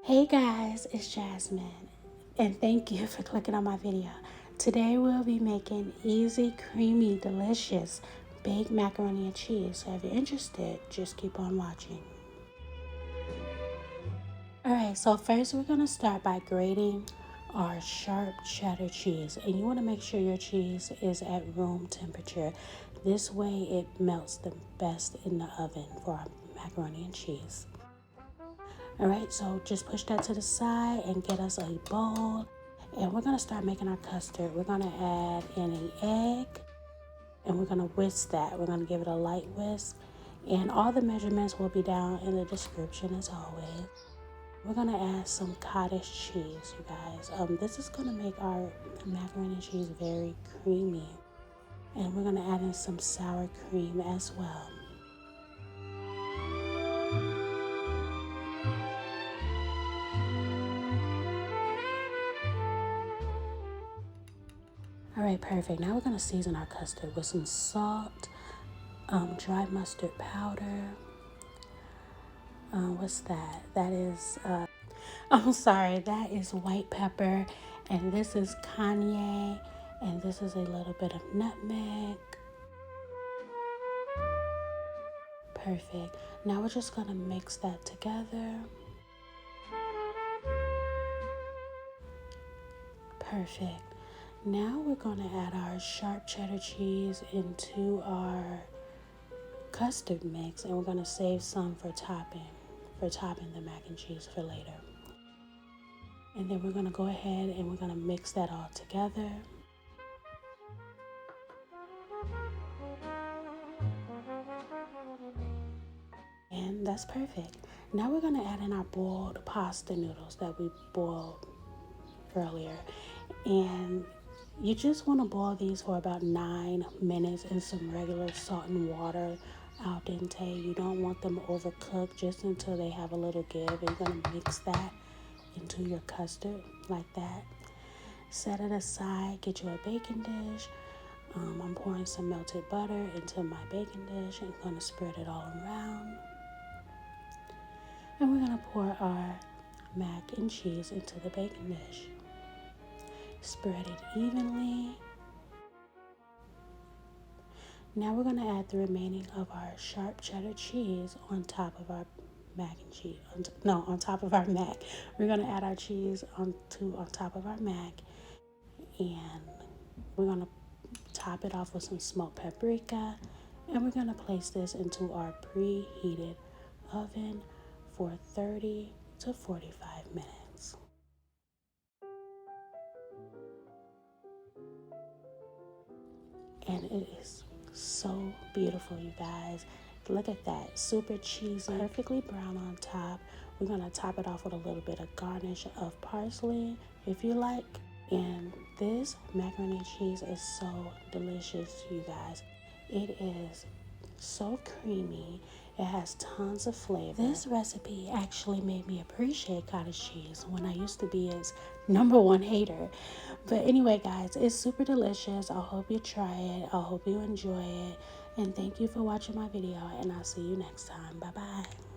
Hey guys, it's Jasmine, and thank you for clicking on my video. Today we'll be making easy, creamy, delicious baked macaroni and cheese. So if you're interested, just keep on watching. Alright, so first we're going to start by grating our sharp cheddar cheese. And you want to make sure your cheese is at room temperature. This way it melts the best in the oven for our macaroni and cheese. Alright, so just push that to the side and get us a bowl. And we're going to start making our custard. We're going to add in an egg and we're going to whisk that. We're going to give it a light whisk. And all the measurements will be down in the description as always. We're going to add some cottage cheese, you guys. This is going to make our macaroni and cheese very creamy. And we're going to add in some sour cream as well. Alright, perfect. Now we're going to season our custard with some salt, dry mustard powder. What's that? That is, I'm sorry, that is white pepper. And this is cayenne. And this is a little bit of nutmeg. Perfect. Now we're just going to mix that together. Perfect. Now we're going to add our sharp cheddar cheese into our custard mix, and we're going to save some for topping the mac and cheese for later. And then we're going to go ahead and we're going to mix that all together. And that's perfect. Now we're going to add in our boiled pasta noodles that we boiled earlier. And you just want to boil these for about 9 minutes in some regular salt and water al dente. You don't want them overcooked, just until they have a little give. And you're going to mix that into your custard like that. Set it aside. Get you a baking dish. I'm pouring some melted butter into my baking dish and going to spread it all around. And we're going to pour our mac and cheese into the baking dish. Spread it evenly. Now we're going to add the remaining of our sharp cheddar cheese on top of our mac and cheese. On top of our mac. We're going to add our cheese on top of our mac. And we're going to top it off with some smoked paprika. And we're going to place this into our preheated oven for 30 to 45 minutes. And it is so beautiful, you guys. Look at that. Super cheesy, perfectly brown on top. We're going to top it off with a little bit of garnish of parsley if you like. And this macaroni and cheese is so delicious, you guys. It is so creamy. It has tons of flavor. This recipe actually made me appreciate cottage cheese when I used to be its #1 hater. But anyway, guys, it's super delicious. I hope you try it. I hope you enjoy it. And thank you for watching my video. And I'll see you next time. Bye-bye.